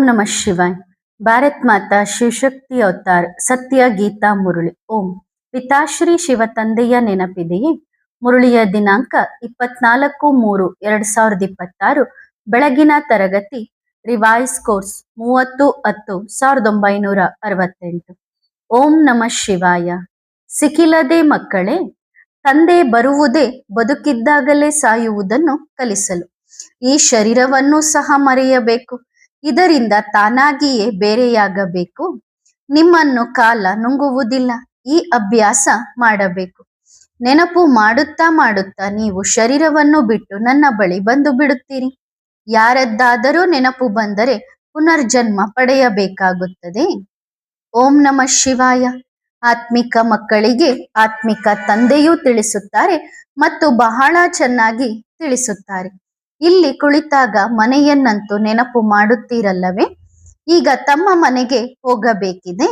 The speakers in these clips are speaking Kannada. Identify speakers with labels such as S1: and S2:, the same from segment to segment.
S1: ನಮಃ ಶಿವಾಯ್. ಭಾರತ್ ಮಾತಾ ಶಿವಶಕ್ತಿ ಅವತಾರ್ ಸತ್ಯ ಗೀತಾ ಮುರಳಿ. ಓಂ. ಪಿತಾಶ್ರೀ ಶಿವ ತಂದೆಯ ನೆನಪಿದೆಯೇ? ಮುರಳಿಯ ದಿನಾಂಕ 24/3/2026. ಬೆಳಗಿನ ತರಗತಿ ರಿವೈಸ್ ಕೋರ್ಸ್ 30/10/1968. ಓಂ ನಮಃ ಶಿವಾಯ. ಸಿಕ್ಕಿಲ್ಲದೆ ಮಕ್ಕಳೇ, ತಂದೆ ಬರುವುದೇ ಬದುಕಿದ್ದಾಗಲೇ ಸಾಯುವುದನ್ನು ಕಲಿಸಲು. ಈ ಶರೀರವನ್ನು ಸಹ ಮರೆಯಬೇಕು. ಇದರಿಂದ ತಾನಾಗಿಯೇ ಬೇರೆಯಾಗಬೇಕು. ನಿಮ್ಮನ್ನು ಕಾಲ ನುಂಗುವುದಿಲ್ಲ. ಈ ಅಭ್ಯಾಸ ಮಾಡಬೇಕು. ನೆನಪು ಮಾಡುತ್ತಾ ಮಾಡುತ್ತಾ ನೀವು ಶರೀರವನ್ನು ಬಿಟ್ಟು ನನ್ನ ಬಳಿ ಬಂದು ಬಿಡುತ್ತೀರಿ. ಯಾರದ್ದಾದರೂ ನೆನಪು ಬಂದರೆ ಪುನರ್ಜನ್ಮ ಪಡೆಯಬೇಕಾಗುತ್ತದೆ. ಓಂ ನಮಃ ಶಿವಾಯ. ಆತ್ಮಿಕ ಮಕ್ಕಳಿಗೆ ಆತ್ಮಿಕ ತಂದೆಯೂ ತಿಳಿಸುತ್ತಾರೆ ಮತ್ತು ಬಹಳ ಚೆನ್ನಾಗಿ ತಿಳಿಸುತ್ತಾರೆ. ಇಲ್ಲಿ ಕುಳಿತಾಗ ಮನೆಯನ್ನಂತೂ ನೆನಪು ಮಾಡುತ್ತೀರಲ್ಲವೇ? ಈಗ ತಮ್ಮ ಮನೆಗೆ ಹೋಗಬೇಕಿದೆ.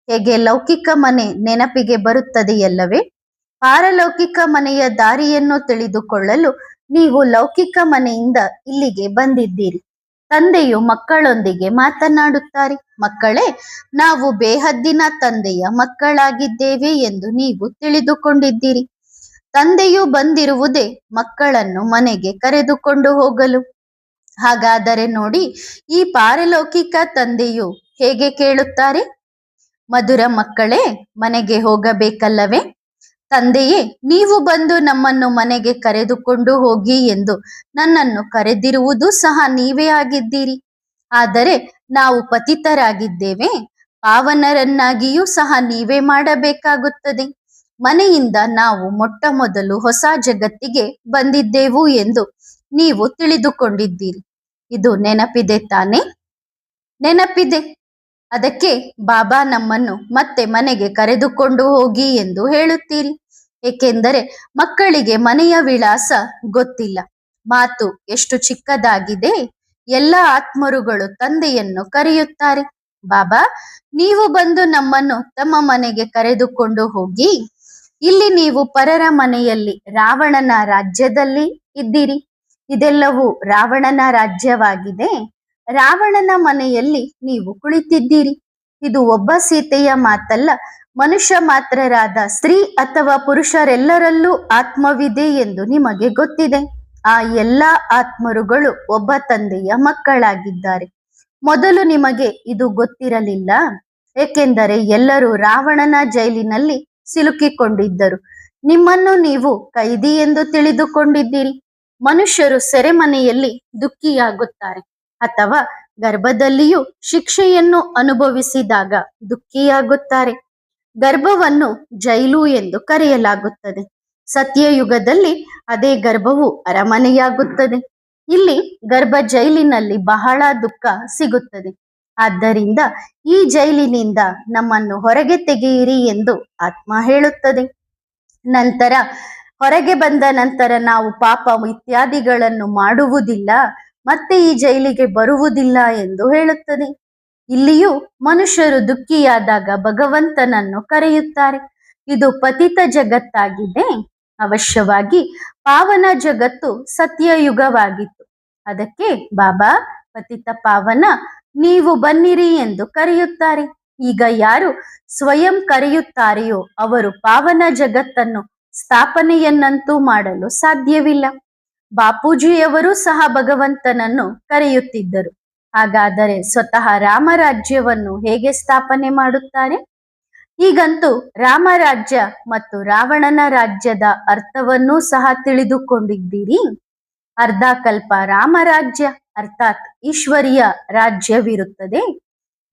S1: ಹೇಗೆ ಲೌಕಿಕ ಮನೆ ನೆನಪಿಗೆ ಬರುತ್ತದೆಯಲ್ಲವೇ? ಪಾರಲೌಕಿಕ ಮನೆಯ ದಾರಿಯನ್ನು ತಿಳಿದುಕೊಳ್ಳಲು ನೀವು ಲೌಕಿಕ ಮನೆಯಿಂದ ಇಲ್ಲಿಗೆ ಬಂದಿದ್ದೀರಿ. ತಂದೆಯು ಮಕ್ಕಳೊಂದಿಗೆ ಮಾತನಾಡುತ್ತಾರೆ. ಮಕ್ಕಳೇ, ನಾವು ಬೇಹದ್ದಿನ ತಂದೆಯ ಮಕ್ಕಳಾಗಿದ್ದೇವೆ ಎಂದು ನೀವು ತಿಳಿದುಕೊಂಡಿದ್ದೀರಿ. ತಂದೆಯು ಬಂದಿರುವುದೇ ಮಕ್ಕಳನ್ನು ಮನೆಗೆ ಕರೆದುಕೊಂಡು ಹೋಗಲು. ಹಾಗಾದರೆ ನೋಡಿ, ಈ ಪಾರಲೌಕಿಕ ತಂದೆಯು ಹೇಗೆ ಕೇಳುತ್ತಾರೆ? ಮಧುರ ಮಕ್ಕಳೇ, ಮನೆಗೆ ಹೋಗಬೇಕಲ್ಲವೇ? ತಂದೆಯೇ, ನೀವು ಬಂದು ನಮ್ಮನ್ನು ಮನೆಗೆ ಕರೆದುಕೊಂಡು ಹೋಗಿ ಎಂದು ನನ್ನನ್ನು ಕರೆದಿರುವುದು ಸಹ ನೀವೇ ಆಗಿದ್ದೀರಿ. ಆದರೆ ನಾವು ಪತಿತರಾಗಿದ್ದೇವೆ. ಪಾವನರನ್ನಾಗಿಯೂ ಸಹ ನೀವೇ ಮಾಡಬೇಕಾಗುತ್ತದೆ. ಮನೆಯಿಂದ ನಾವು ಮೊಟ್ಟ ಮೊದಲು ಹೊಸ ಜಗತ್ತಿಗೆ ಬಂದಿದ್ದೆವು ಎಂದು ನೀವು ತಿಳಿದುಕೊಂಡಿದ್ದೀರಿ. ಇದು ನೆನಪಿದೆ ತಾನೇ? ನೆನಪಿದೆ. ಅದಕ್ಕೆ ಬಾಬಾ ನಮ್ಮನ್ನು ಮತ್ತೆ ಮನೆಗೆ ಕರೆದುಕೊಂಡು ಹೋಗಿ ಎಂದು ಹೇಳುತ್ತೀರಿ. ಏಕೆಂದರೆ ಮಕ್ಕಳಿಗೆ ಮನೆಯ ವಿಳಾಸ ಗೊತ್ತಿಲ್ಲ. ಮಾತು ಎಷ್ಟು ಚಿಕ್ಕದಾಗಿದೆ. ಎಲ್ಲ ಆತ್ಮರುಗಳು ತಂದೆಯನ್ನು ಕರೆಯುತ್ತಾರೆ. ಬಾಬಾ, ನೀವು ಬಂದು ನಮ್ಮನ್ನು ತಮ್ಮ ಮನೆಗೆ ಕರೆದುಕೊಂಡು ಹೋಗಿ. ಇಲ್ಲಿ ನೀವು ಪರರ ಮನೆಯಲ್ಲಿ ರಾವಣನ ರಾಜ್ಯದಲ್ಲಿ ಇದ್ದೀರಿ. ಇದೆಲ್ಲವೂ ರಾವಣನ ರಾಜ್ಯವಾಗಿದೆ. ರಾವಣನ ಮನೆಯಲ್ಲಿ ನೀವು ಕುಳಿತಿದ್ದೀರಿ. ಇದು ಒಬ್ಬ ಸೀತೆಯ ಮಾತಲ್ಲ. ಮನುಷ್ಯ ಮಾತ್ರರಾದ ಸ್ತ್ರೀ ಅಥವಾ ಪುರುಷರೆಲ್ಲರಲ್ಲೂ ಆತ್ಮವಿದೆ ಎಂದು ನಿಮಗೆ ಗೊತ್ತಿದೆ. ಆ ಎಲ್ಲ ಆತ್ಮರುಗಳು ಒಬ್ಬ ತಂದೆಯ ಮಕ್ಕಳಾಗಿದ್ದಾರೆ. ಮೊದಲು ನಿಮಗೆ ಇದು ಗೊತ್ತಿರಲಿಲ್ಲ. ಏಕೆಂದರೆ ಎಲ್ಲರೂ ರಾವಣನ ಜೈಲಿನಲ್ಲಿ ಸಿಲುಕಿಕೊಂಡಿದ್ದರು. ನಿಮ್ಮನ್ನು ನೀವು ಕೈದಿ ಎಂದು ತಿಳಿದುಕೊಂಡಿದ್ದೀರಿ. ಮನುಷ್ಯರು ಸೆರೆಮನೆಯಲ್ಲಿ ದುಃಖಿಯಾಗುತ್ತಾರೆ ಅಥವಾ ಗರ್ಭದಲ್ಲಿಯೂ ಶಿಕ್ಷೆಯನ್ನು ಅನುಭವಿಸಿದಾಗ ದುಃಖಿಯಾಗುತ್ತಾರೆ. ಗರ್ಭವನ್ನು ಜೈಲು ಎಂದು ಕರೆಯಲಾಗುತ್ತದೆ. ಸತ್ಯಯುಗದಲ್ಲಿ ಅದೇ ಗರ್ಭವು ಅರಮನೆಯಾಗುತ್ತದೆ. ಇಲ್ಲಿ ಗರ್ಭ ಜೈಲಿನಲ್ಲಿ ಬಹಳ ದುಃಖ ಸಿಗುತ್ತದೆ. ಆದ್ದರಿಂದ ಈ ಜೈಲಿನಿಂದ ನಮ್ಮನ್ನು ಹೊರಗೆ ತೆಗೆಯಿರಿ ಎಂದು ಆತ್ಮ ಹೇಳುತ್ತದೆ. ನಂತರ ಹೊರಗೆ ಬಂದ ನಂತರ ನಾವು ಪಾಪ ಇತ್ಯಾದಿಗಳನ್ನು ಮಾಡುವುದಿಲ್ಲ, ಮತ್ತೆ ಈ ಜೈಲಿಗೆ ಬರುವುದಿಲ್ಲ ಎಂದು ಹೇಳುತ್ತದೆ. ಇಲ್ಲಿಯೂ ಮನುಷ್ಯರು ದುಃಖಿಯಾದಾಗ ಭಗವಂತನನ್ನು ಕರೆಯುತ್ತಾರೆ. ಇದು ಪತಿತ ಜಗತ್ತಾಗಿದೆ. ಅವಶ್ಯವಾಗಿ ಪಾವನ ಜಗತ್ತು ಸತ್ಯಯುಗವಾಗಿತ್ತು. ಅದಕ್ಕೆ ಬಾಬಾ ಪತಿತ ಪಾವನ ನೀವು ಬನ್ನಿರಿ ಎಂದು ಕರೆಯುತ್ತಾರೆ. ಈಗ ಯಾರು ಸ್ವಯಂ ಕರೆಯುತ್ತಾರೆಯೋ ಅವರು ಪಾವನ ಜಗತ್ತನ್ನು ಸ್ಥಾಪನೆಯನ್ನಂತೂ ಮಾಡಲು ಸಾಧ್ಯವಿಲ್ಲ. ಬಾಪೂಜಿಯವರು ಸಹ ಭಗವಂತನನ್ನು ಕರೆಯುತ್ತಿದ್ದರು. ಹಾಗಾದರೆ ಸ್ವತಃ ರಾಮರಾಜ್ಯವನ್ನು ಹೇಗೆ ಸ್ಥಾಪನೆ ಮಾಡುತ್ತಾರೆ? ಈಗಂತೂ ರಾಮರಾಜ್ಯ ಮತ್ತು ರಾವಣನ ರಾಜ್ಯದ ಅರ್ಥವನ್ನೂ ಸಹ ತಿಳಿದುಕೊಂಡಿದ್ದೀರಿ. ಅರ್ಧ ಕಲ್ಪ ರಾಮರಾಜ್ಯ ಅರ್ಥಾತ್ ಈಶ್ವರಿಯ ರಾಜ್ಯವಿರುತ್ತದೆ.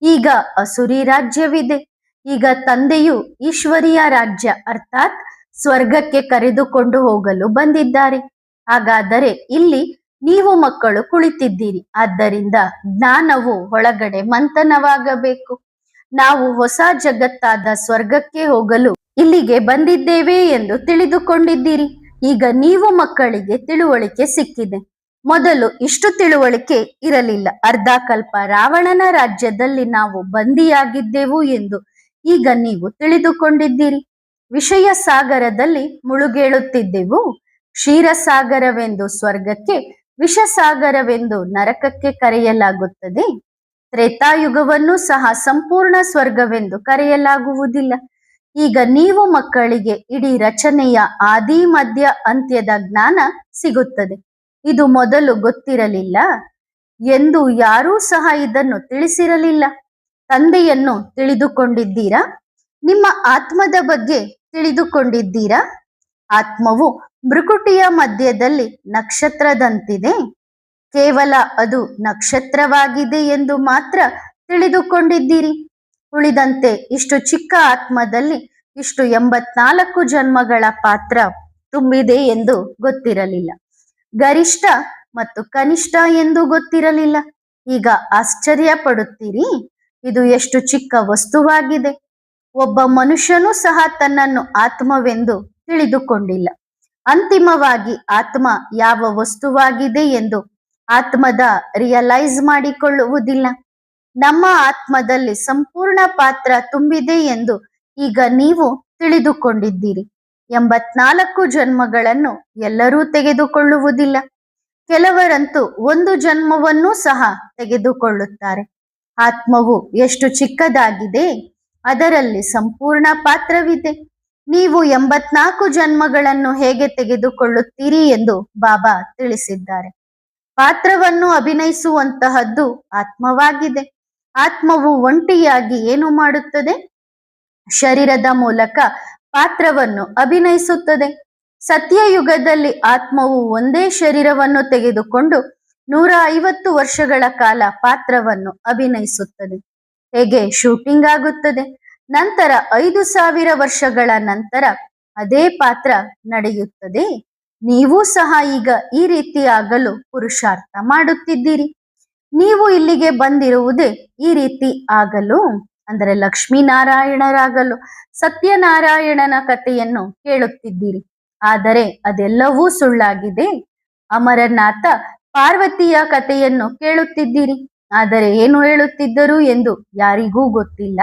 S1: ಈಗ ಅಸುರಿ ರಾಜ್ಯವಿದೆ. ಈಗ ತಂದೆಯು ಈಶ್ವರಿಯ ರಾಜ್ಯ ಅರ್ಥಾತ್ ಸ್ವರ್ಗಕ್ಕೆ ಕರೆದುಕೊಂಡು ಹೋಗಲು ಬಂದಿದ್ದಾರೆ. ಹಾಗಾದರೆ ಇಲ್ಲಿ ನೀವು ಮಕ್ಕಳು ಕುಳಿತಿದ್ದೀರಿ. ಆದ್ದರಿಂದ ಜ್ಞಾನವು ಒಳಗಡೆ ಮಂಥನವಾಗಬೇಕು. ನಾವು ಹೊಸ ಜಗತ್ತಾದ ಸ್ವರ್ಗಕ್ಕೆ ಹೋಗಲು ಇಲ್ಲಿಗೆ ಬಂದಿದ್ದೇವೆ ಎಂದು ತಿಳಿದುಕೊಂಡಿದ್ದೀರಿ. ಈಗ ನೀವು ಮಕ್ಕಳಿಗೆ ತಿಳುವಳಿಕೆ ಸಿಕ್ಕಿದೆ. ಮೊದಲು ಇಷ್ಟು ತಿಳುವಳಿಕೆ ಇರಲಿಲ್ಲ. ಅರ್ಧ ಕಲ್ಪ ರಾವಣನ ರಾಜ್ಯದಲ್ಲಿ ನಾವು ಬಂದಿಯಾಗಿದ್ದೆವು ಎಂದು ಈಗ ನೀವು ತಿಳಿದುಕೊಂಡಿದ್ದೀರಿ. ವಿಷಯ ಸಾಗರದಲ್ಲಿ ಮುಳುಗೇಳುತ್ತಿದ್ದೆವು. ಕ್ಷೀರಸಾಗರವೆಂದು ಸ್ವರ್ಗಕ್ಕೆ, ವಿಷಸಾಗರವೆಂದು ನರಕಕ್ಕೆ ಕರೆಯಲಾಗುತ್ತದೆ. ತ್ರೇತಾಯುಗವನ್ನು ಸಹ ಸಂಪೂರ್ಣ ಸ್ವರ್ಗವೆಂದು ಕರೆಯಲಾಗುವುದಿಲ್ಲ. ಈಗ ನೀವು ಮಕ್ಕಳಿಗೆ ಇಡೀ ರಚನೆಯ ಆದಿ ಮಧ್ಯ ಅಂತ್ಯದ ಜ್ಞಾನ ಸಿಗುತ್ತದೆ. ಇದು ಮೊದಲು ಗೊತ್ತಿರಲಿಲ್ಲ ಎಂದು ಯಾರೂ ಸಹ ಇದನ್ನು ತಿಳಿಸಿರಲಿಲ್ಲ. ತಂದೆಯನ್ನು ತಿಳಿದುಕೊಂಡಿದ್ದೀರಾ? ನಿಮ್ಮ ಆತ್ಮದ ಬಗ್ಗೆ ತಿಳಿದುಕೊಂಡಿದ್ದೀರಾ? ಆತ್ಮವು ಭ್ರುಕುಟಿಯ ಮಧ್ಯದಲ್ಲಿ ನಕ್ಷತ್ರದಂತಿದೆ. ಕೇವಲ ಅದು ನಕ್ಷತ್ರವಾಗಿದೆ ಎಂದು ಮಾತ್ರ ತಿಳಿದುಕೊಂಡಿದ್ದೀರಿ. ಉಳಿದಂತೆ ಇಷ್ಟು ಚಿಕ್ಕ ಆತ್ಮದಲ್ಲಿ ಇಷ್ಟು 84 ಜನ್ಮಗಳ ಪಾತ್ರ ತುಂಬಿದೆ ಎಂದು ಗೊತ್ತಿರಲಿಲ್ಲ. ಗರಿಷ್ಠ ಮತ್ತು ಕನಿಷ್ಠ ಎಂದು ಗೊತ್ತಿರಲಿಲ್ಲ. ಈಗ ಆಶ್ಚರ್ಯ ಪಡುತ್ತೀರಿ, ಇದು ಎಷ್ಟು ಚಿಕ್ಕ ವಸ್ತುವಾಗಿದೆ. ಒಬ್ಬ ಮನುಷ್ಯನೂ ಸಹ ತನ್ನನ್ನು ಆತ್ಮವೆಂದು ತಿಳಿದುಕೊಂಡಿಲ್ಲ. ಅಂತಿಮವಾಗಿ ಆತ್ಮ ಯಾವ ವಸ್ತುವಾಗಿದೆ ಎಂದು ಆತ್ಮದ ರಿಯಲೈಸ್ ಮಾಡಿಕೊಳ್ಳುವುದಿಲ್ಲ. ನಮ್ಮ ಆತ್ಮದಲ್ಲಿ ಸಂಪೂರ್ಣ ಪಾತ್ರ ತುಂಬಿದೆ ಎಂದು ಈಗ ನೀವು ತಿಳಿದುಕೊಂಡಿದ್ದೀರಿ. 84 ಜನ್ಮಗಳನ್ನು ಎಲ್ಲರೂ ತೆಗೆದುಕೊಳ್ಳುವುದಿಲ್ಲ. ಕೆಲವರಂತೂ ಒಂದು ಜನ್ಮವನ್ನೂ ಸಹ ತೆಗೆದುಕೊಳ್ಳುತ್ತಾರೆ. ಆತ್ಮವು ಎಷ್ಟು ಚಿಕ್ಕದಾಗಿದೆ, ಅದರಲ್ಲಿ ಸಂಪೂರ್ಣ ಪಾತ್ರವಿದೆ. ನೀವು 84 ಜನ್ಮಗಳನ್ನು ಹೇಗೆ ತೆಗೆದುಕೊಳ್ಳುತ್ತೀರಿ ಎಂದು ಬಾಬಾ ತಿಳಿಸಿದ್ದಾರೆ. ಪಾತ್ರವನ್ನು ಅಭಿನಯಿಸುವಂತಹದ್ದು ಆತ್ಮವಾಗಿದೆ. ಆತ್ಮವು ಒಂಟಿಯಾಗಿ ಏನು ಮಾಡುತ್ತದೆ? ಶರೀರದ ಮೂಲಕ ಪಾತ್ರವನ್ನು ಅಭಿನಯಿಸುತ್ತದೆ. ಸತ್ಯಯುಗದಲ್ಲಿ ಆತ್ಮವು ಒಂದೇ ಶರೀರವನ್ನು ತೆಗೆದುಕೊಂಡು 150 ವರ್ಷಗಳ ಕಾಲ ಪಾತ್ರವನ್ನು ಅಭಿನಯಿಸುತ್ತದೆ. ಹೇಗೆ ಶೂಟಿಂಗ್ ಆಗುತ್ತದೆ. ನಂತರ 5000 ವರ್ಷಗಳ ನಂತರ ಅದೇ ಪಾತ್ರ ನಡೆಯುತ್ತದೆ. ನೀವು ಸಹ ಈಗ ಈ ರೀತಿ ಆಗಲು ಪುರುಷಾರ್ಥ ಮಾಡುತ್ತಿದ್ದೀರಿ. ನೀವು ಇಲ್ಲಿಗೆ ಬಂದಿರುವುದೇ ಈ ರೀತಿ ಆಗಲು, ಅಂದರೆ ಲಕ್ಷ್ಮೀನಾರಾಯಣರಾಗಲು. ಸತ್ಯನಾರಾಯಣನ ಕಥೆಯನ್ನು ಕೇಳುತ್ತಿದ್ದೀರಿ, ಆದರೆ ಅದೆಲ್ಲವೂ ಸುಳ್ಳಾಗಿದೆ. ಅಮರನಾಥ ಪಾರ್ವತಿಯ ಕಥೆಯನ್ನು ಕೇಳುತ್ತಿದ್ದೀರಿ, ಆದರೆ ಏನು ಹೇಳುತ್ತಿದ್ದರು ಎಂದು ಯಾರಿಗೂ ಗೊತ್ತಿಲ್ಲ.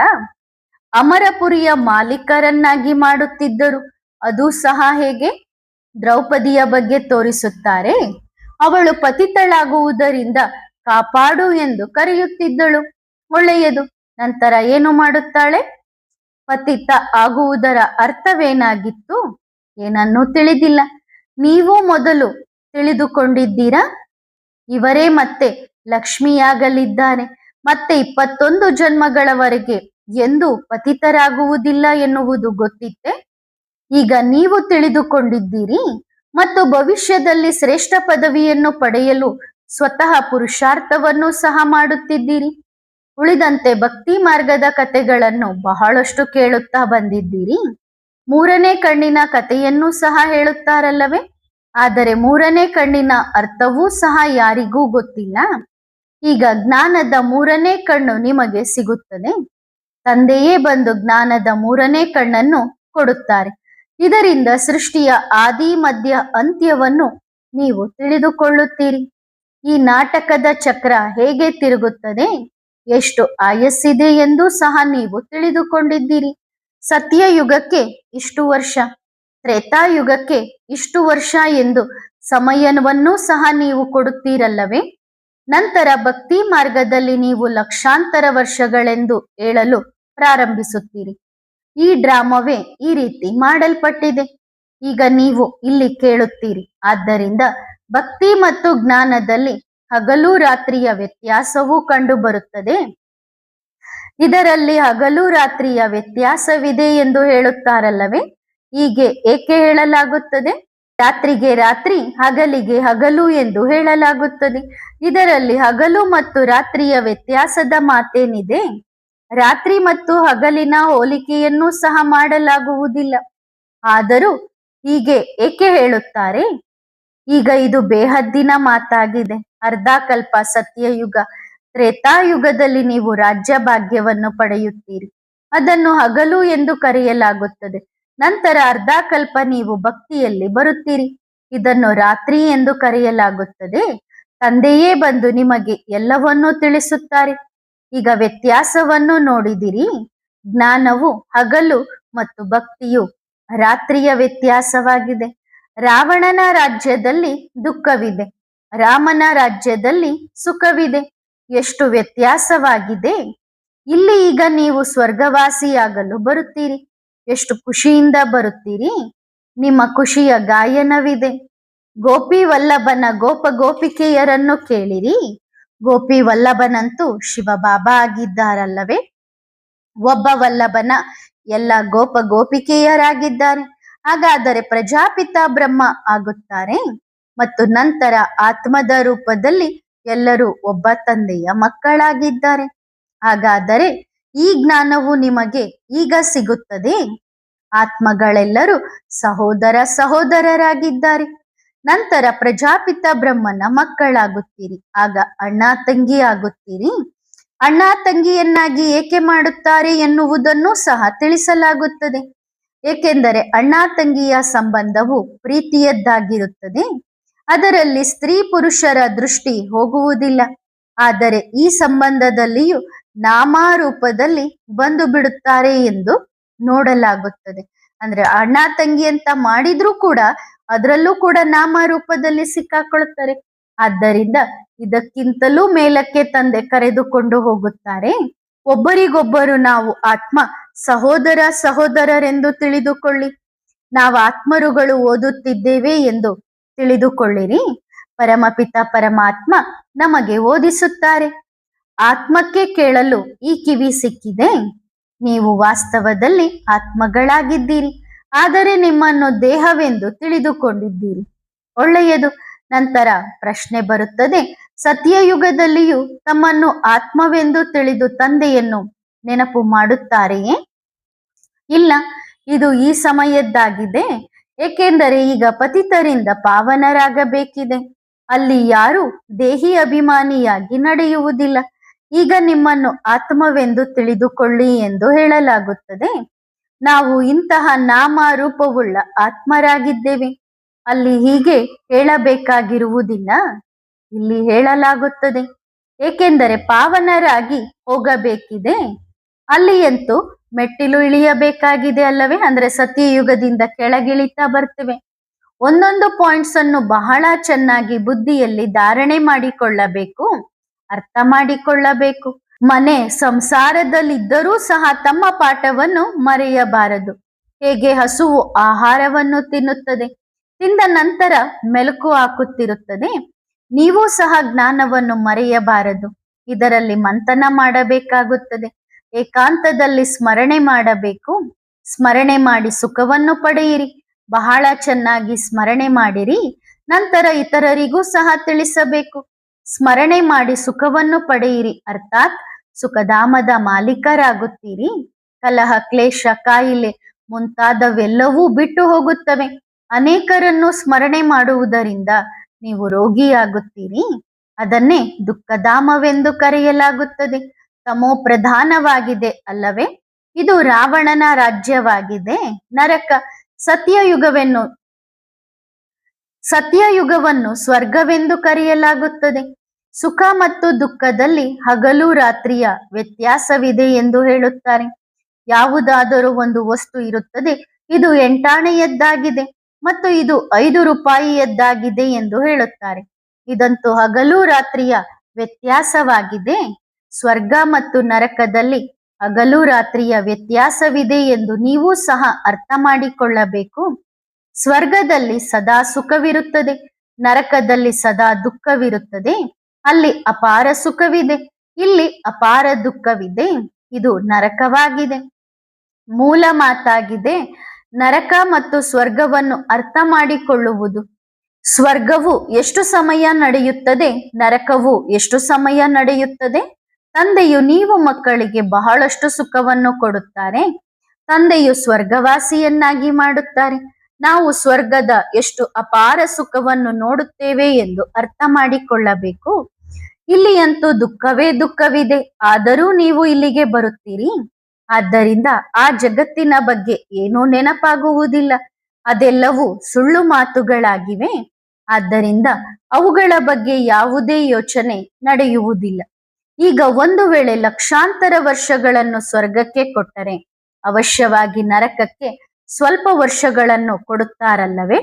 S1: ಅಮರಪುರಿಯ ಮಾಲೀಕರನ್ನಾಗಿ ಮಾಡುತ್ತಿದ್ದರು, ಅದು ಸಹ ಹೇಗೆ? ದ್ರೌಪದಿಯ ಬಗ್ಗೆ ತೋರಿಸುತ್ತಾರೆ. ಅವಳು ಪತಿತಳಾಗುವುದರಿಂದ ಕಾಪಾಡು ಎಂದು ಕರೆಯುತ್ತಿದ್ದಳು, ಒಳ್ಳೆಯದು. ನಂತರ ಏನು ಮಾಡುತ್ತಾಳೆ? ಪತಿತ ಆಗುವುದರ ಅರ್ಥವೇನಾಗಿತ್ತು? ಏನನ್ನೂ ತಿಳಿದಿಲ್ಲ. ನೀವು ಮೊದಲು ತಿಳಿದುಕೊಂಡಿದ್ದೀರಾ? ಇವರೇ ಮತ್ತೆ ಲಕ್ಷ್ಮಿಯಾಗಲಿದ್ದಾರೆ, ಮತ್ತೆ 21 ಜನ್ಮಗಳವರೆಗೆ ಎಂದು ಪತಿತರಾಗುವುದಿಲ್ಲ ಎನ್ನುವುದು ಗೊತ್ತಿತ್ತೆ. ಈಗ ನೀವು ತಿಳಿದುಕೊಂಡಿದ್ದೀರಿ ಮತ್ತು ಭವಿಷ್ಯದಲ್ಲಿ ಶ್ರೇಷ್ಠ ಪದವಿಯನ್ನು ಪಡೆಯಲು ಸ್ವತಃ ಪುರುಷಾರ್ಥವನ್ನು ಸಹ ಮಾಡುತ್ತಿದ್ದೀರಿ. ಉಳಿದಂತೆ ಭಕ್ತಿ ಮಾರ್ಗದ ಕಥೆಗಳನ್ನು ಬಹಳಷ್ಟು ಕೇಳುತ್ತಾ ಬಂದಿದ್ದೀರಿ. 3ನೇ ಕಣ್ಣಿನ ಕಥೆಯನ್ನು ಸಹ ಹೇಳುತ್ತಾರಲ್ಲವೇ? ಆದರೆ 3ನೇ ಕಣ್ಣಿನ ಅರ್ಥವೂ ಸಹ ಯಾರಿಗೂ ಗೊತ್ತಿಲ್ಲ. ಈಗ ಜ್ಞಾನದ 3ನೇ ಕಣ್ಣು ನಿಮಗೆ ಸಿಗುತ್ತದೆ. ತಂದೆಯೇ ಬಂದು ಜ್ಞಾನದ 3ನೇ ಕಣ್ಣನ್ನು ಕೊಡುತ್ತಾರೆ. ಇದರಿಂದ ಸೃಷ್ಟಿಯ ಆದಿ ಮಧ್ಯ ಅಂತ್ಯವನ್ನು ನೀವು ತಿಳಿದುಕೊಳ್ಳುತ್ತೀರಿ. ಈ ನಾಟಕದ ಚಕ್ರ ಹೇಗೆ ತಿರುಗುತ್ತದೆ, ಎಷ್ಟು ಆಯಸ್ಸಿದೆ ಎಂದು ಸಹ ನೀವು ತಿಳಿದುಕೊಂಡಿದ್ದೀರಿ. ಸತ್ಯಯುಗಕ್ಕೆ ಇಷ್ಟು ವರ್ಷ, ತ್ರೇತಾಯುಗಕ್ಕೆ ಇಷ್ಟು ವರ್ಷ ಎಂದು ಸಮಯವನ್ನು ಸಹ ನೀವು ಕೊಡುತ್ತೀರಲ್ಲವೇ? ನಂತರ ಭಕ್ತಿ ಮಾರ್ಗದಲ್ಲಿ ನೀವು ಲಕ್ಷಾಂತರ ವರ್ಷಗಳೆಂದು ಹೇಳಲು ಪ್ರಾರಂಭಿಸುತ್ತೀರಿ. ಈ ಡ್ರಾಮವೇ ಈ ರೀತಿ ಮಾಡಲ್ಪಟ್ಟಿದೆ. ಈಗ ನೀವು ಇಲ್ಲಿ ಕೇಳುತ್ತೀರಿ. ಆದ್ದರಿಂದ ಭಕ್ತಿ ಮತ್ತು ಜ್ಞಾನದಲ್ಲಿ ಹಗಲು ರಾತ್ರಿಯ ವ್ಯತ್ಯಾಸವೂ ಕಂಡು ಬರುತ್ತದೆ. ಇದರಲ್ಲಿ ಹಗಲು ರಾತ್ರಿಯ ವ್ಯತ್ಯಾಸವಿದೆ ಎಂದು ಹೇಳುತ್ತಾರಲ್ಲವೇ? ಹೀಗೆ ಏಕೆ ಹೇಳಲಾಗುತ್ತದೆ? ರಾತ್ರಿಗೆ ರಾತ್ರಿ, ಹಗಲಿಗೆ ಹಗಲು ಎಂದು ಹೇಳಲಾಗುತ್ತದೆ. ಇದರಲ್ಲಿ ಹಗಲು ಮತ್ತು ರಾತ್ರಿಯ ವ್ಯತ್ಯಾಸದ ಮಾತೇನಿದೆ? ರಾತ್ರಿ ಮತ್ತು ಹಗಲಿನ ಹೋಲಿಕೆಯನ್ನು ಸಹ ಮಾಡಲಾಗುವುದಿಲ್ಲ. ಆದರೂ ಹೀಗೆ ಏಕೆ ಹೇಳುತ್ತಾರೆ? ಈಗ ಇದು ಬೇಹದ್ದಿನ ಮಾತಾಗಿದೆ. ಅರ್ಧಕಲ್ಪ ಸತ್ಯಯುಗ, ತ್ರೇತಾಯುಗದಲ್ಲಿ ನೀವು ರಾಜ್ಯ ಭಾಗ್ಯವನ್ನು ಪಡೆಯುತ್ತೀರಿ. ಅದನ್ನು ಹಗಲು ಎಂದು ಕರೆಯಲಾಗುತ್ತದೆ. ನಂತರ ಅರ್ಧಕಲ್ಪ ನೀವು ಭಕ್ತಿಯಲ್ಲಿ ಬರುತ್ತೀರಿ. ಇದನ್ನು ರಾತ್ರಿ ಎಂದು ಕರೆಯಲಾಗುತ್ತದೆ. ತಂದೆಯೇ ಬಂದು ನಿಮಗೆ ಎಲ್ಲವನ್ನೂ ತಿಳಿಸುತ್ತಾರೆ. ಈಗ ವ್ಯತ್ಯಾಸವನ್ನು ನೋಡಿದಿರಿ. ಜ್ಞಾನವು ಹಗಲು ಮತ್ತು ಭಕ್ತಿಯು ರಾತ್ರಿಯ ವ್ಯತ್ಯಾಸವಾಗಿದೆ. ರಾವಣನ ರಾಜ್ಯದಲ್ಲಿ ದುಃಖವಿದೆ, ರಾಮನ ರಾಜ್ಯದಲ್ಲಿ ಸುಖವಿದೆ. ಎಷ್ಟು ವ್ಯತ್ಯಾಸವಾಗಿದೆ. ಇಲ್ಲಿ ಈಗ ನೀವು ಸ್ವರ್ಗವಾಸಿಯಾಗಲು ಬರುತ್ತೀರಿ. ಎಷ್ಟು ಖುಷಿಯಿಂದ ಬರುತ್ತೀರಿ. ನಿಮ್ಮ ಖುಷಿಯ ಗಾಯನವಿದೆ. ಗೋಪಿ ವಲ್ಲಭನ ಗೋಪ ಗೋಪಿಕೆಯರನ್ನು ಕೇಳಿರಿ. ಗೋಪಿ ವಲ್ಲಭನಂತೂ ಶಿವಬಾಬಾ ಆಗಿದ್ದಾರಲ್ಲವೇ. ಒಬ್ಬ ವಲ್ಲಭನ ಎಲ್ಲ ಗೋಪ ಗೋಪಿಕೆಯರಾಗಿದ್ದಾರೆ. ಹಾಗಾದರೆ ಪ್ರಜಾಪಿತ ಬ್ರಹ್ಮ ಆಗುತ್ತಾರೆ ಮತ್ತು ನಂತರ ಆತ್ಮದ ರೂಪದಲ್ಲಿ ಎಲ್ಲರೂ ಒಬ್ಬ ತಂದೆಯ ಮಕ್ಕಳಾಗಿದ್ದಾರೆ. ಹಾಗಾದರೆ ಈ ಜ್ಞಾನವು ನಿಮಗೆ ಈಗ ಸಿಗುತ್ತದೆ. ಆತ್ಮಗಳೆಲ್ಲರೂ ಸಹೋದರ ಸಹೋದರರಾಗಿದ್ದಾರೆ. ನಂತರ ಪ್ರಜಾಪಿತ ಬ್ರಹ್ಮನ ಮಕ್ಕಳಾಗುತ್ತೀರಿ. ಆಗ ಅಣ್ಣ ತಂಗಿ ಆಗುತ್ತೀರಿ. ಅಣ್ಣ ತಂಗಿಯನ್ನಾಗಿ ಏಕೆ ಮಾಡುತ್ತಾರೆ ಎನ್ನುವುದನ್ನು ಸಹ ತಿಳಿಸಲಾಗುತ್ತದೆ. ಏಕೆಂದರೆ ಅಣ್ಣ ತಂಗಿಯ ಸಂಬಂಧವು ಪ್ರೀತಿಯದ್ದಾಗಿರುತ್ತದೆ. ಅದರಲ್ಲಿ ಸ್ತ್ರೀ ಪುರುಷರ ದೃಷ್ಟಿ ಹೋಗುವುದಿಲ್ಲ. ಆದರೆ ಈ ಸಂಬಂಧದಲ್ಲಿಯೂ ನಾಮರೂಪದಲ್ಲಿ ಬಂದು ಬಿಡುತ್ತಾರೆ ಎಂದು ನೋಡಲಾಗುತ್ತದೆ. ಅಂದ್ರೆ ಅಣ್ಣ ತಂಗಿ ಅಂತ ಮಾಡಿದ್ರೂ ಕೂಡ ಅದರಲ್ಲೂ ಕೂಡ ನಾಮರೂಪದಲ್ಲಿ ಸಿಕ್ಕಾಕೊಳ್ತಾರೆ. ಆದ್ದರಿಂದ ಇದಕ್ಕಿಂತಲೂ ಮೇಲಕ್ಕೆ ತಂದೆ ಕರೆದುಕೊಂಡು ಹೋಗುತ್ತಾರೆ. ಒಬ್ಬರಿಗೊಬ್ಬರು ನಾವು ಆತ್ಮ ಸಹೋದರ ಸಹೋದರರೆಂದು ತಿಳಿದುಕೊಳ್ಳಿ. ನಾವು ಆತ್ಮರುಗಳು ಓದುತ್ತಿದ್ದೇವೆ ಎಂದು ತಿಳಿದುಕೊಳ್ಳಿರಿ. ಪರಮಪಿತ ಪರಮಾತ್ಮ ನಮಗೆ ಓದಿಸುತ್ತಾರೆ. ಆತ್ಮಕ್ಕೆ ಕೇಳಲು ಈ ಕಿವಿ ಸಿಕ್ಕಿದೆ. ನೀವು ವಾಸ್ತವದಲ್ಲಿ ಆತ್ಮಗಳಾಗಿದ್ದೀರಿ, ಆದರೆ ನಿಮ್ಮನ್ನು ದೇಹವೆಂದು ತಿಳಿದುಕೊಂಡಿದ್ದೀರಿ. ಒಳ್ಳೆಯದು. ನಂತರ ಪ್ರಶ್ನೆ ಬರುತ್ತದೆ, ಸತ್ಯಯುಗದಲ್ಲಿಯೂ ತಮ್ಮನ್ನು ಆತ್ಮವೆಂದು ತಿಳಿದು ತಂದೆಯನ್ನು ನೆನಪು ಮಾಡುತ್ತಾರೆಯೇ? ಇಲ್ಲ, ಇದು ಈ ಸಮಯದ್ದಾಗಿದೆ. ಏಕೆಂದರೆ ಈಗ ಪತಿತರಿಂದ ಪಾವನರಾಗಬೇಕಿದೆ. ಅಲ್ಲಿ ಯಾರು ದೇಹಿ ಅಭಿಮಾನಿಯಾಗಿ ನಡೆಯುವುದಿಲ್ಲ. ಈಗ ನಿಮ್ಮನ್ನು ಆತ್ಮವೆಂದು ತಿಳಿದುಕೊಳ್ಳಿ ಎಂದು ಹೇಳಲಾಗುತ್ತದೆ. ನಾವು ಇಂತಹ ನಾಮ ರೂಪವುಳ್ಳ ಆತ್ಮರಾಗಿದ್ದೇವೆ. ಅಲ್ಲಿ ಹೀಗೆ ಹೇಳಬೇಕಾಗಿರುವುದಿಲ್ಲ, ಇಲ್ಲಿ ಹೇಳಲಾಗುತ್ತದೆ. ಏಕೆಂದರೆ ಪಾವನರಾಗಿ ಹೋಗಬೇಕಿದೆ. ಅಲ್ಲಿಯಂತೂ ಮೆಟ್ಟಿಲು ಇಳಿಯಬೇಕಾಗಿದೆ ಅಲ್ಲವೇ. ಅಂದ್ರೆ ಸತ್ಯಯುಗದಿಂದ ಕೆಳಗಿಳಿತಾ ಬರ್ತೇವೆ. ಒಂದೊಂದು ಪಾಯಿಂಟ್ಸ್ ಅನ್ನು ಬಹಳ ಚೆನ್ನಾಗಿ ಬುದ್ಧಿಯಲ್ಲಿ ಧಾರಣೆ ಮಾಡಿಕೊಳ್ಳಬೇಕು, ಅರ್ಥ ಮಾಡಿಕೊಳ್ಳಬೇಕು. ಮನೆ ಸಂಸಾರದಲ್ಲಿದ್ದರೂ ಸಹ ತಮ್ಮ ಪಾಠವನ್ನು ಮರೆಯಬಾರದು. ಹೇಗೆ ಹಸುವು ಆಹಾರವನ್ನು ತಿನ್ನುತ್ತದೆ, ತಿಂದ ನಂತರ ಮೆಲುಕು ಹಾಕುತ್ತಿರುತ್ತದೆ, ನೀವು ಸಹ ಜ್ಞಾನವನ್ನು ಮರೆಯಬಾರದು. ಇದರಲ್ಲಿ ಮಂಥನ ಮಾಡಬೇಕಾಗುತ್ತದೆ. ಏಕಾಂತದಲ್ಲಿ ಸ್ಮರಣೆ ಮಾಡಬೇಕು. ಸ್ಮರಣೆ ಮಾಡಿ ಸುಖವನ್ನು ಪಡೆಯಿರಿ. ಬಹಳ ಚೆನ್ನಾಗಿ ಸ್ಮರಣೆ ಮಾಡಿರಿ. ನಂತರ ಇತರರಿಗೂ ಸಹ ತಿಳಿಸಬೇಕು. ಸ್ಮರಣೆ ಮಾಡಿ ಸುಖವನ್ನು ಪಡೆಯಿರಿ, ಅರ್ಥಾತ್ ಸುಖಧಾಮದ ಮಾಲೀಕರಾಗುತ್ತೀರಿ. ಕಲಹ, ಕ್ಲೇಶ, ಕಾಯಿಲೆ ಮುಂತಾದವೆಲ್ಲವೂ ಬಿಟ್ಟು ಹೋಗುತ್ತವೆ. ಅನೇಕರನ್ನು ಸ್ಮರಣೆ ಮಾಡುವುದರಿಂದ ನೀವು ರೋಗಿಯಾಗುತ್ತೀರಿ. ಅದನ್ನೇ ದುಃಖಧಾಮವೆಂದು ಕರೆಯಲಾಗುತ್ತದೆ. ತಮೋ ಪ್ರಧಾನವಾಗಿದೆ ಅಲ್ಲವೇ. ಇದು ರಾವಣನ ರಾಜ್ಯವಾಗಿದೆ. ನರಕ. ಸತ್ಯಯುಗವನ್ನು ಸ್ವರ್ಗವೆಂದು ಕರೆಯಲಾಗುತ್ತದೆ. ಸುಖ ಮತ್ತು ದುಃಖದಲ್ಲಿ ಹಗಲು ರಾತ್ರಿಯ ವ್ಯತ್ಯಾಸವಿದೆ ಎಂದು ಹೇಳುತ್ತಾರೆ. ಯಾವುದಾದರೂ ಒಂದು ವಸ್ತು ಇರುತ್ತದೆ, ಇದು 8 ಆಣೆಯದ್ದಾಗಿದೆ ಮತ್ತು ಇದು 5 ರೂಪಾಯಿಯದ್ದಾಗಿದೆ ಎಂದು ಹೇಳುತ್ತಾರೆ. ಇದಂತೂ ಹಗಲು ರಾತ್ರಿಯ ವ್ಯತ್ಯಾಸವಾಗಿದೆ. ಸ್ವರ್ಗ ಮತ್ತು ನರಕದಲ್ಲಿ ಹಗಲು ರಾತ್ರಿಯ ವ್ಯತ್ಯಾಸವಿದೆ ಎಂದು ನೀವು ಸಹ ಅರ್ಥ ಮಾಡಿಕೊಳ್ಳಬೇಕು. ಸ್ವರ್ಗದಲ್ಲಿ ಸದಾ ಸುಖವಿರುತ್ತದೆ, ನರಕದಲ್ಲಿ ಸದಾ ದುಃಖವಿರುತ್ತದೆ. ಅಲ್ಲಿ ಅಪಾರ ಸುಖವಿದೆ, ಇಲ್ಲಿ ಅಪಾರ ದುಃಖವಿದೆ. ಇದು ನರಕವಾಗಿದೆ. ಮೂಲ ಮಾತಾಗಿದೆ. ನರಕ ಮತ್ತು ಸ್ವರ್ಗವನ್ನು ಅರ್ಥ ಮಾಡಿಕೊಳ್ಳುವುದು. ಸ್ವರ್ಗವು ಎಷ್ಟು ಸಮಯ ನಡೆಯುತ್ತದೆ, ನರಕವು ಎಷ್ಟು ಸಮಯ ನಡೆಯುತ್ತದೆ. ತಂದೆಯು ನೀವು ಮಕ್ಕಳಿಗೆ ಬಹಳಷ್ಟು ಸುಖವನ್ನು ಕೊಡುತ್ತಾರೆ. ತಂದೆಯು ಸ್ವರ್ಗವಾಸಿಯನ್ನಾಗಿ ಮಾಡುತ್ತಾರೆ. ನಾವು ಸ್ವರ್ಗದ ಎಷ್ಟು ಅಪಾರ ಸುಖವನ್ನು ನೋಡುತ್ತೇವೆ ಎಂದು ಅರ್ಥ ಮಾಡಿಕೊಳ್ಳಬೇಕು. ಇಲ್ಲಿಯಂತೂ ದುಃಖವೇ ದುಃಖವಿದೆ, ಆದರೂ ನೀವು ಇಲ್ಲಿಗೆ ಬರುತ್ತೀರಿ. ಆದ್ದರಿಂದ ಆ ಜಗತ್ತಿನ ಬಗ್ಗೆ ಏನೂ ನೆನಪಾಗುವುದಿಲ್ಲ. ಅದೆಲ್ಲವೂ ಸುಳ್ಳು ಮಾತುಗಳಾಗಿವೆ. ಆದ್ದರಿಂದ ಅವುಗಳ ಬಗ್ಗೆ ಯಾವುದೇ ಯೋಚನೆ ನಡೆಯುವುದಿಲ್ಲ. ಈಗ ಒಂದು ವೇಳೆ ಲಕ್ಷಾಂತರ ವರ್ಷಗಳನ್ನು ಸ್ವರ್ಗಕ್ಕೆ ಕೊಟ್ಟರೆ ಅವಶ್ಯವಾಗಿ ನರಕಕ್ಕೆ ಸ್ವಲ್ಪ ವರ್ಷಗಳನ್ನು ಕೊಡುತ್ತಾರಲ್ಲವೇ.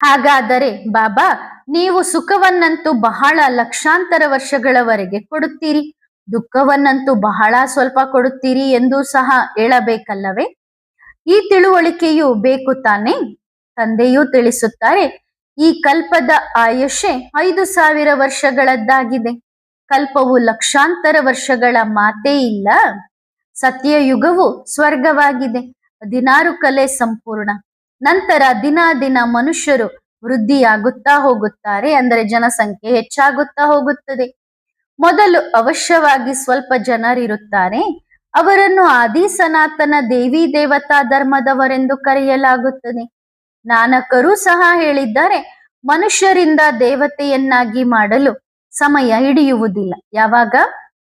S1: ಹಾಗಾದರೆ ಬಾಬಾ, ನೀವು ಸುಖವನ್ನಂತೂ ಬಹಳ ಲಕ್ಷಾಂತರ ವರ್ಷಗಳವರೆಗೆ ಕೊಡುತ್ತೀರಿ, ದುಃಖವನ್ನಂತೂ ಬಹಳ ಸ್ವಲ್ಪ ಕೊಡುತ್ತೀರಿ ಎಂದು ಸಹ ಹೇಳಬೇಕಲ್ಲವೇ? ಈ ತಿಳುವಳಿಕೆಯು ಬೇಕು ತಾನೇ? ತಂದೆಯೂ ತಿಳಿಸುತ್ತಾರೆ, ಈ ಕಲ್ಪದ ಆಯುಷ್ಯ 5,000 ವರ್ಷಗಳದ್ದಾಗಿದೆ. ಕಲ್ಪವು ಲಕ್ಷಾಂತರ ವರ್ಷಗಳ ಮಾತೇ ಇಲ್ಲ. ಸತ್ಯಯುಗವು ಸ್ವರ್ಗವಾಗಿದೆ. 16 ಕಲೆ ಸಂಪೂರ್ಣ. ನಂತರ ದಿನ ದಿನ ಮನುಷ್ಯರು ವೃದ್ಧಿಯಾಗುತ್ತಾ ಹೋಗುತ್ತಾರೆ, ಅಂದರೆ ಜನಸಂಖ್ಯೆ ಹೆಚ್ಚಾಗುತ್ತಾ ಹೋಗುತ್ತದೆ. ಮೊದಲು ಅವಶ್ಯವಾಗಿ ಸ್ವಲ್ಪ ಜನರಿರುತ್ತಾರೆ. ಅವರನ್ನು ಆದಿ ಸನಾತನ ದೇವಿ ದೇವತಾ ಧರ್ಮದವರೆಂದು ಕರೆಯಲಾಗುತ್ತದೆ. ನಾನಕರು ಸಹ ಹೇಳಿದ್ದಾರೆ, ಮನುಷ್ಯರಿಂದ ದೇವತೆಯನ್ನಾಗಿ ಮಾಡಲು ಸಮಯ ಹಿಡಿಯುವುದಿಲ್ಲ. ಯಾವಾಗ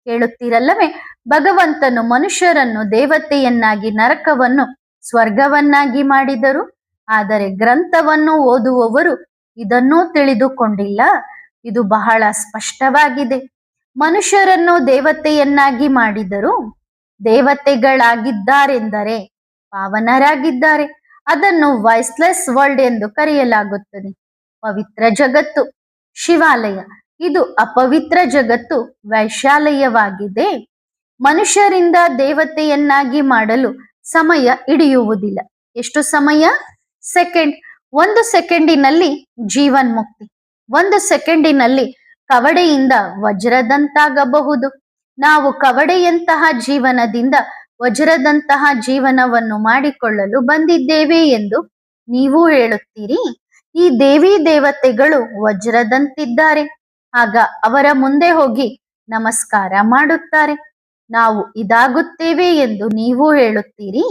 S1: ಕೇಳುತ್ತೀರಲ್ಲವೇ? ಭಗವಂತನು ಮನುಷ್ಯರನ್ನು ದೇವತೆಯನ್ನಾಗಿ, ನರಕವನ್ನು ಸ್ವರ್ಗವನ್ನಾಗಿ ಮಾಡಿದರು. ಆದರೆ ಗ್ರಂಥವನ್ನು ಓದುವವರು ಇದನ್ನೂ ತಿಳಿದುಕೊಂಡಿಲ್ಲ. ಇದು ಬಹಳ ಸ್ಪಷ್ಟವಾಗಿದೆ. ಮನುಷ್ಯರನ್ನು ದೇವತೆಯನ್ನಾಗಿ ಮಾಡಿದರು. ದೇವತೆಗಳಾಗಿದ್ದಾರೆಂದರೆ ಪಾವನರಾಗಿದ್ದಾರೆ. ಅದನ್ನು ವಾಯ್ಸ್ಲೆಸ್ ವರ್ಲ್ಡ್ ಎಂದು ಕರೆಯಲಾಗುತ್ತದೆ. ಪವಿತ್ರ ಜಗತ್ತು ಶಿವಾಲಯ, ಇದು ಅಪವಿತ್ರ ಜಗತ್ತು ವೈಶಾಲಯವಾಗಿದೆ. ಮನುಷ್ಯರಿಂದ ದೇವತೆಯನ್ನಾಗಿ ಮಾಡಲು ಸಮಯ ಹಿಡಿಯುವುದಿಲ್ಲ. ಎಷ್ಟು ಸಮಯ? ಸೆಕೆಂಡ್. 1 ಸೆಕೆಂಡಿನಲ್ಲಿ ಜೀವನ್ ಮುಕ್ತಿ. 1 ಸೆಕೆಂಡಿನಲ್ಲಿ ಕವಡೆಯಿಂದ ವಜ್ರದಂತಾಗಬಹುದು. ನಾವು ಕವಡೆಯಂತಹ ಜೀವನದಿಂದ ವಜ್ರದಂತಹ ಜೀವನವನ್ನು ಮಾಡಿಕೊಳ್ಳಲು ಬಂದಿದ್ದೇವೆ ಎಂದು ನೀವು ಹೇಳುತ್ತೀರಿ. ಈ ದೇವಿ ದೇವತೆಗಳು ವಜ್ರದಂತಿದ್ದಾರೆ. ಆಗ ಅವರ ಮುಂದೆ ಹೋಗಿ ನಮಸ್ಕಾರ ಮಾಡುತ್ತಾರೆ. ನಾವು ಇದಾಗುತ್ತೇವೆ ಎಂದು ನೀವು ಹೇಳುತ್ತೀರಿ.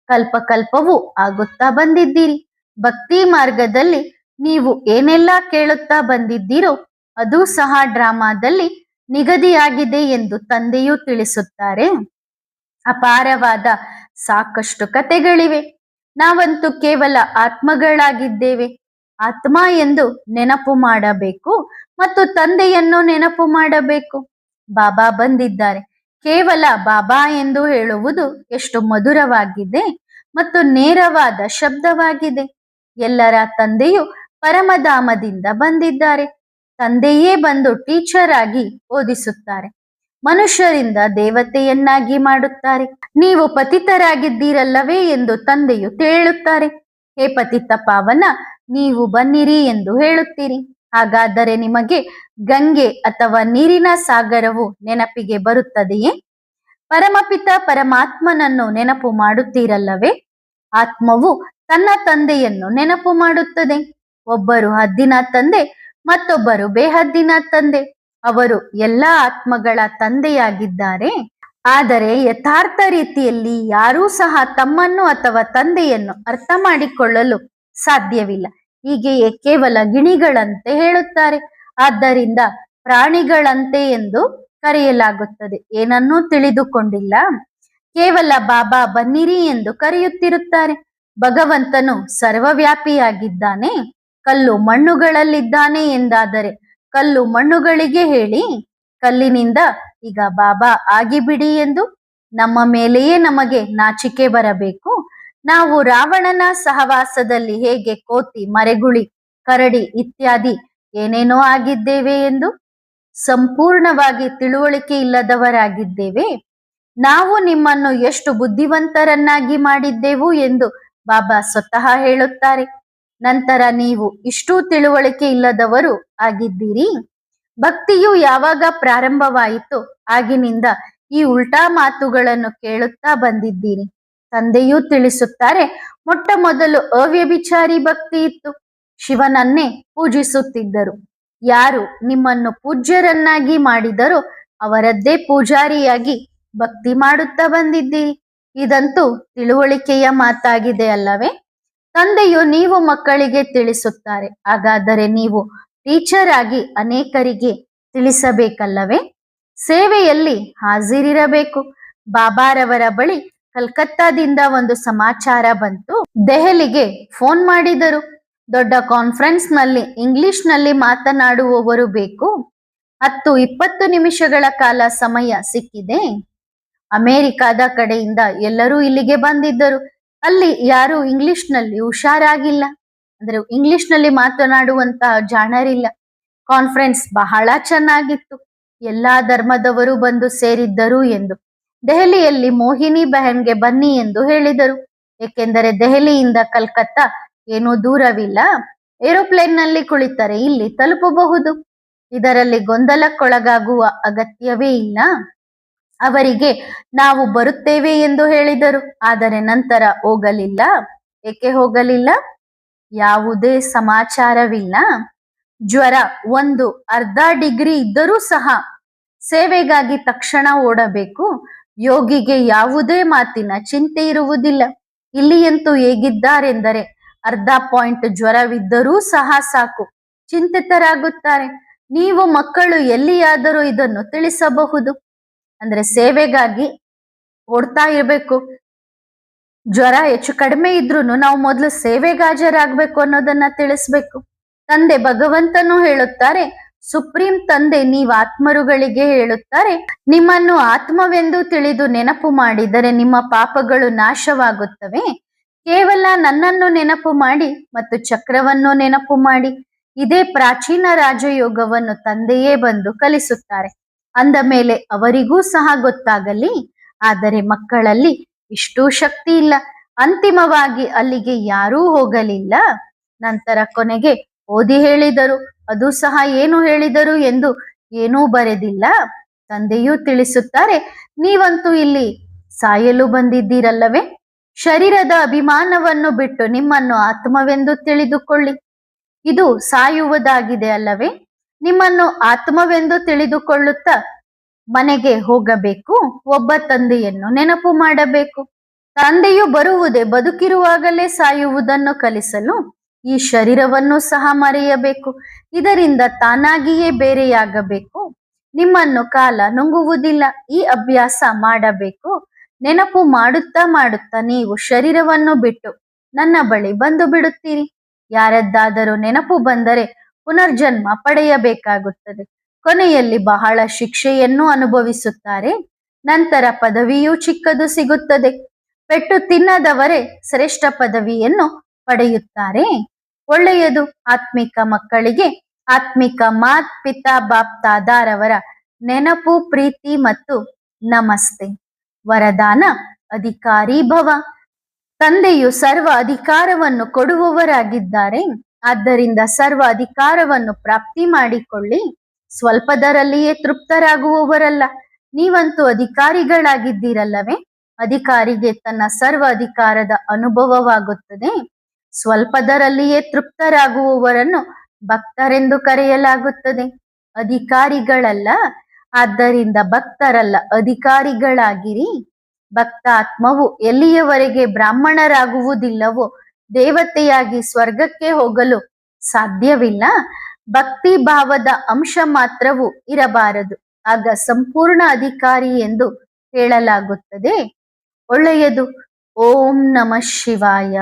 S1: ಕಲ್ಪಕಲ್ಪವೂ ಆಗುತ್ತಾ ಬಂದಿದ್ದೀರಿ. ಭಕ್ತಿ ಮಾರ್ಗದಲ್ಲಿ ನೀವು ಏನೆಲ್ಲ ಕೇಳುತ್ತಾ ಬಂದಿದ್ದೀರೋ ಅದು ಸಹ ಡ್ರಾಮಾದಲ್ಲಿ ನಿಗದಿಯಾಗಿದೆ ಎಂದು ತಂದೆಯೂ ತಿಳಿಸುತ್ತಾರೆ. ಅಪಾರವಾದ ಸಾಕಷ್ಟು ಕಥೆಗಳಿವೆ. ನಾವಂತೂ ಕೇವಲ ಆತ್ಮಗಳಾಗಿದ್ದೇವೆ. ಆತ್ಮ ಎಂದು ನೆನಪು ಮಾಡಬೇಕು ಮತ್ತು ತಂದೆಯನ್ನು ನೆನಪು ಮಾಡಬೇಕು. ಬಾಬಾ ಬಂದಿದ್ದಾರೆ. ಕೇವಲ ಬಾಬಾ ಎಂದು ಹೇಳುವುದು ಎಷ್ಟು ಮಧುರವಾಗಿದೆ ಮತ್ತು ನೇರವಾದ ಶಬ್ದವಾಗಿದೆ. ಎಲ್ಲರ ತಂದೆಯು ಪರಮಧಾಮದಿಂದ ಬಂದಿದ್ದಾರೆ. ತಂದೆಯೇ ಬಂದು ಟೀಚರ್ ಆಗಿ ಓದಿಸುತ್ತಾರೆ. ಮನುಷ್ಯರಿಂದ ದೇವತೆಯನ್ನಾಗಿ ಮಾಡುತ್ತಾರೆ. ನೀವು ಪತಿತರಾಗಿದ್ದೀರಲ್ಲವೇ ಎಂದು ತಂದೆಯು ಹೇಳುತ್ತಾರೆ. ಹೇ ಪತಿತ ಪಾವನ, ನೀವು ಬನ್ನಿರಿ ಎಂದು ಹೇಳುತ್ತೀರಿ. ಹಾಗಾದರೆ ನಿಮಗೆ ಗಂಗೆ ಅಥವಾ ನೀರಿನ ಸಾಗರವು ನೆನಪಿಗೆ ಬರುತ್ತದೆಯೇ? ಪರಮಪಿತ ಪರಮಾತ್ಮನನ್ನು ನೆನಪು ಮಾಡುತ್ತೀರಲ್ಲವೇ? ಆತ್ಮವು ತನ್ನ ತಂದೆಯನ್ನು ನೆನಪು ಮಾಡುತ್ತದೆ. ಒಬ್ಬರು ಹದ್ದಿನ ತಂದೆ, ಮತ್ತೊಬ್ಬರು ಬೇಹದ್ದಿನ ತಂದೆ. ಅವರು ಎಲ್ಲ ಆತ್ಮಗಳ ತಂದೆಯಾಗಿದ್ದಾರೆ. ಆದರೆ ಯಥಾರ್ಥ ರೀತಿಯಲ್ಲಿ ಯಾರೂ ಸಹ ತಮ್ಮನ್ನು ಅಥವಾ ತಂದೆಯನ್ನು ಅರ್ಥ ಮಾಡಿಕೊಳ್ಳಲು ಸಾಧ್ಯವಿಲ್ಲ. ಹೀಗೆಯೇ ಕೇವಲ ಗಿಣಿಗಳಂತೆ ಹೇಳುತ್ತಾರೆ. ಆದ್ದರಿಂದ ಪ್ರಾಣಿಗಳಂತೆ ಎಂದು ಕರೆಯಲಾಗುತ್ತದೆ. ಏನನ್ನೂ ತಿಳಿದುಕೊಂಡಿಲ್ಲ. ಕೇವಲ ಬಾಬಾ ಬನ್ನಿರಿ ಎಂದು ಕರೆಯುತ್ತಿರುತ್ತಾರೆ. ಭಗವಂತನು ಸರ್ವವ್ಯಾಪಿಯಾಗಿದ್ದಾನೆ. ಕಲ್ಲು ಮಣ್ಣುಗಳಲ್ಲಿದ್ದಾನೆ ಎಂದಾದರೆ ಕಲ್ಲು ಮಣ್ಣುಗಳಿಗೆ ಹೇಳಿ, ಕಲ್ಲಿನಿಂದ ಈಗ ಬಾಬಾ ಆಗಿಬಿಡಿ ಎಂದು. ನಮ್ಮ ಮೇಲೆಯೇ ನಮಗೆ ನಾಚಿಕೆ ಬರಬೇಕು. ನಾವು ರಾವಣನ ಸಹವಾಸದಲ್ಲಿ ಹೇಗೆ ಕೋತಿ, ಮರೆಗುಳಿ, ಕರಡಿ ಇತ್ಯಾದಿ ಏನೇನೋ ಆಗಿದ್ದೇವೆ ಎಂದು. ಸಂಪೂರ್ಣವಾಗಿ ತಿಳುವಳಿಕೆ ಇಲ್ಲದವರಾಗಿದ್ದೇವೆ. ನಾವು ನಿಮ್ಮನ್ನು ಎಷ್ಟು ಬುದ್ಧಿವಂತರನ್ನಾಗಿ ಮಾಡಿದ್ದೆವು ಎಂದು ಬಾಬಾ ಸ್ವತಃ ಹೇಳುತ್ತಾರೆ. ನಂತರ ನೀವು ಇಷ್ಟೂ ತಿಳುವಳಿಕೆ ಇಲ್ಲದವರು ಆಗಿದ್ದೀರಿ. ಭಕ್ತಿಯು ಯಾವಾಗ ಪ್ರಾರಂಭವಾಯಿತು ಆಗಿನಿಂದ ಈ ಉಲ್ಟಾ ಮಾತುಗಳನ್ನು ಕೇಳುತ್ತಾ ಬಂದಿದ್ದೀರಿ. ತಂದೆಯೂ ತಿಳಿಸುತ್ತಾರೆ, ಮೊಟ್ಟ ಮೊದಲು ಅವ್ಯಭಿಚಾರಿ ಭಕ್ತಿ ಇತ್ತು. ಶಿವನನ್ನೇ ಪೂಜಿಸುತ್ತಿದ್ದರು. ಯಾರು ನಿಮ್ಮನ್ನು ಪೂಜ್ಯರನ್ನಾಗಿ ಮಾಡಿದರೋ ಅವರದ್ದೇ ಪೂಜಾರಿಯಾಗಿ ಭಕ್ತಿ ಮಾಡುತ್ತಾ ಬಂದಿದ್ದೀರಿ. ಇದಂತೂ ತಿಳುವಳಿಕೆಯ ಮಾತಾಗಿದೆ ಅಲ್ಲವೇ? ತಂದೆಯು ನೀವು ಮಕ್ಕಳಿಗೆ ತಿಳಿಸುತ್ತಾರೆ. ಹಾಗಾದರೆ ನೀವು ಟೀಚರ್ ಆಗಿ ಅನೇಕರಿಗೆ ತಿಳಿಸಬೇಕಲ್ಲವೇ? ಸೇವೆಯಲ್ಲಿ ಹಾಜರಿರಬೇಕು. ಬಾಬಾರವರ ಬಳಿ ಕಲ್ಕತ್ತಾದಿಂದ ಒಂದು ಸಮಾಚಾರ ಬಂತು. ದೆಹಲಿಗೆ ಫೋನ್ ಮಾಡಿದರು. ದೊಡ್ಡ ಕಾನ್ಫರೆನ್ಸ್ ನಲ್ಲಿ ಇಂಗ್ಲಿಷ್ನಲ್ಲಿ ಮಾತನಾಡುವವರು ಬೇಕು. 10-20 ನಿಮಿಷಗಳ ಕಾಲ ಸಮಯ ಸಿಕ್ಕಿದೆ. ಅಮೆರಿಕಾದ ಕಡೆಯಿಂದ ಎಲ್ಲರೂ ಇಲ್ಲಿಗೆ ಬಂದಿದ್ದರು. ಅಲ್ಲಿ ಯಾರು ಇಂಗ್ಲಿಷ್ನಲ್ಲಿ ಹುಷಾರಾಗಿಲ್ಲ. ಅಂದ್ರೆ ಇಂಗ್ಲಿಷ್ ನಲ್ಲಿ ಮಾತನಾಡುವಂತಹ ಜಾಣರಿಲ್ಲ. ಕಾನ್ಫರೆನ್ಸ್ ಬಹಳ ಚೆನ್ನಾಗಿತ್ತು. ಎಲ್ಲಾ ಧರ್ಮದವರು ಬಂದು ಸೇರಿದ್ದರು ಎಂದು. ದೆಹಲಿಯಲ್ಲಿ ಮೋಹಿನಿ ಬೆಹನ್ಗೆ ಬನ್ನಿ ಎಂದು ಹೇಳಿದರು. ಏಕೆಂದರೆ ದೆಹಲಿಯಿಂದ ಕಲ್ಕತ್ತಾ ಏನೂ ದೂರವಿಲ್ಲ. ಏರೋಪ್ಲೇನ್ ನಲ್ಲಿ ಕುಳಿತರೆ ಇಲ್ಲಿ ತಲುಪಬಹುದು. ಇದರಲ್ಲಿ ಗೊಂದಲಕ್ಕೊಳಗಾಗುವ ಅಗತ್ಯವೇ ಇಲ್ಲ. ಅವರಿಗೆ ನಾವು ಬರುತ್ತೇವೆ ಎಂದು ಹೇಳಿದರು. ಆದರೆ ನಂತರ ಹೋಗಲಿಲ್ಲ. ಏಕೆ ಹೋಗಲಿಲ್ಲ? ಯಾವುದೇ ಸಮಾಚಾರವಿಲ್ಲ. ಜ್ವರ 1-1/2 ಇದ್ದರೂ ಸಹ ಸೇವೆಗಾಗಿ ತಕ್ಷಣ ಓಡಬೇಕು. ಯೋಗಿಗೆ ಯಾವುದೇ ಮಾತಿನ ಚಿಂತೆ ಇರುವುದಿಲ್ಲ. ಇಲ್ಲಿಯಂತೂ ಹೇಗಿದ್ದಾರೆಂದರೆ ಅರ್ಧ ಪಾಯಿಂಟ್ ಜ್ವರವಿದ್ದರೂ ಸಹ ಸಾಕು, ಚಿಂತಿತರಾಗುತ್ತಾರೆ. ನೀವು ಮಕ್ಕಳು ಎಲ್ಲಿಯಾದರೂ ಇದನ್ನು ತಿಳಿಸಬಹುದು. ಅಂದ್ರೆ ಸೇವೆಗಾಗಿ ಓಡ್ತಾ ಇರಬೇಕು. ಜ್ವರ ಹೆಚ್ಚು ಕಡಿಮೆ ಇದ್ರೂ ನಾವು ಮೊದಲು ಸೇವೆಗೆ ಹಾಜರಾಗಬೇಕು ಅನ್ನೋದನ್ನ ತಿಳಿಸ್ಬೇಕು. ತಂದೆ ಭಗವಂತನು ಹೇಳುತ್ತಾರೆ, ಸುಪ್ರೀಂ ತಂದೆ ನೀವು ಆತ್ಮರುಗಳಿಗೆ ಹೇಳುತ್ತಾರೆ, ನಿಮ್ಮನ್ನು ಆತ್ಮವೆಂದು ತಿಳಿದು ನೆನಪು ಮಾಡಿದರೆ ನಿಮ್ಮ ಪಾಪಗಳು ನಾಶವಾಗುತ್ತವೆ. ಕೇವಲ ನನ್ನನ್ನು ನೆನಪು ಮಾಡಿ ಮತ್ತು ಚಕ್ರವನ್ನು ನೆನಪು ಮಾಡಿ. ಇದೇ ಪ್ರಾಚೀನ ರಾಜಯೋಗವನ್ನು ತಂದೆಯೇ ಬಂದು ಕಲಿಸುತ್ತಾರೆ. ಅಂದ ಮೇಲೆ ಅವರಿಗೂ ಸಹ ಗೊತ್ತಾಗಲಿ. ಆದರೆ ಮಕ್ಕಳಲ್ಲಿ ಇಷ್ಟೂ ಶಕ್ತಿ ಇಲ್ಲ. ಅಂತಿಮವಾಗಿ ಅಲ್ಲಿಗೆ ಯಾರೂ ಹೋಗಲಿಲ್ಲ. ನಂತರ ಕೊನೆಗೆ ಓದಿ ಹೇಳಿದರು. ಅದು ಸಹ ಏನು ಹೇಳಿದರು ಎಂದು ಏನೂ ಬರೆದಿಲ್ಲ. ತಂದೆಯೂ ತಿಳಿಸುತ್ತಾರೆ, ನೀವಂತೂ ಇಲ್ಲಿ ಸಾಯಲು ಬಂದಿದ್ದೀರಲ್ಲವೇ? ಶರೀರದ ಅಭಿಮಾನವನ್ನು ಬಿಟ್ಟು ನಿಮ್ಮನ್ನು ಆತ್ಮವೆಂದು ತಿಳಿದುಕೊಳ್ಳಿ. ಇದು ಸಾಯುವುದಾಗಿದೆ ಅಲ್ಲವೇ? ನಿಮ್ಮನ್ನು ಆತ್ಮವೆಂದು ತಿಳಿದುಕೊಳ್ಳುತ್ತಾ ಮನೆಗೆ ಹೋಗಬೇಕು. ಒಬ್ಬ ತಂದೆಯನ್ನು ನೆನಪು ಮಾಡಬೇಕು. ತಂದೆಯು ಬರುವುದೇ ಬದುಕಿರುವಾಗಲೇ ಸಾಯುವುದನ್ನು ಕಲಿಸಲು. ಈ ಶರೀರವನ್ನು ಸಹ ಮರೆಯಬೇಕು. ಇದರಿಂದ ತಾನಾಗಿಯೇ ಬೇರೆಯಾಗಬೇಕು. ನಿಮ್ಮನ್ನು ಕಾಲ ನುಂಗುವುದಿಲ್ಲ. ಈ ಅಭ್ಯಾಸ ಮಾಡಬೇಕು. ನೆನಪು ಮಾಡುತ್ತಾ ಮಾಡುತ್ತಾ ನೀವು ಶರೀರವನ್ನು ಬಿಟ್ಟು ನನ್ನ ಬಳಿ ಬಂದು ಬಿಡುತ್ತೀರಿ. ಯಾರದ್ದಾದರೂ ನೆನಪು ಬಂದರೆ ಪುನರ್ಜನ್ಮ ಪಡೆಯಬೇಕಾಗುತ್ತದೆ. ಕೊನೆಯಲ್ಲಿ ಬಹಳ ಶಿಕ್ಷೆಯನ್ನು ಅನುಭವಿಸುತ್ತಾರೆ. ನಂತರ ಪದವಿಯೂ ಚಿಕ್ಕದು ಸಿಗುತ್ತದೆ. ಪೆಟ್ಟು ತಿನ್ನದವರೇ ಶ್ರೇಷ್ಠ ಪದವಿಯನ್ನು ಪಡೆಯುತ್ತಾರೆ. ಒಳ್ಳೆಯದು. ಆತ್ಮಿಕ ಮಕ್ಕಳಿಗೆ ಆತ್ಮಿಕ ಮಾತ್ ಪಿತಾ ಬಾಪ್ ತಾದಾರವರ ನೆನಪು, ಪ್ರೀತಿ ಮತ್ತು ನಮಸ್ತೆ. ವರದಾನ: ಅಧಿಕಾರಿ ಭವ. ತಂದೆಯು ಸರ್ವ ಅಧಿಕಾರವನ್ನು ಕೊಡುವವರಾಗಿದ್ದಾರೆ. ಆದ್ದರಿಂದ ಸರ್ವ ಅಧಿಕಾರವನ್ನು ಪ್ರಾಪ್ತಿ ಮಾಡಿಕೊಳ್ಳಿ. ಸ್ವಲ್ಪದರಲ್ಲಿಯೇ ತೃಪ್ತರಾಗುವವರಲ್ಲ. ನೀವಂತೂ ಅಧಿಕಾರಿಗಳಾಗಿದ್ದೀರಲ್ಲವೇ? ಅಧಿಕಾರಿಗೆ ತನ್ನ ಸರ್ವ ಅಧಿಕಾರದ ಅನುಭವವಾಗುತ್ತದೆ. ಸ್ವಲ್ಪದರಲ್ಲಿಯೇ ತೃಪ್ತರಾಗುವವರನ್ನು ಭಕ್ತರೆಂದು ಕರೆಯಲಾಗುತ್ತದೆ. ಅಧಿಕಾರಿಗಳಲ್ಲ. ಆದ್ದರಿಂದ ಭಕ್ತರಲ್ಲ, ಅಧಿಕಾರಿಗಳಾಗಿರಿ. ಭಕ್ತ ಆತ್ಮವು ಎಲ್ಲಿಯವರೆಗೆ ಬ್ರಾಹ್ಮಣರಾಗುವುದಿಲ್ಲವೋ ದೇವತೆಯಾಗಿ ಸ್ವರ್ಗಕ್ಕೆ ಹೋಗಲು ಸಾಧ್ಯವಿಲ್ಲ. ಭಕ್ತಿ ಭಾವದ ಅಂಶ ಮಾತ್ರವೂ ಇರಬಾರದು. ಆಗ ಸಂಪೂರ್ಣ ಅಧಿಕಾರಿ ಎಂದು ಹೇಳಲಾಗುತ್ತದೆ. ಒಳ್ಳೆಯದು. ಓಂ ನಮಃ ಶಿವಾಯ.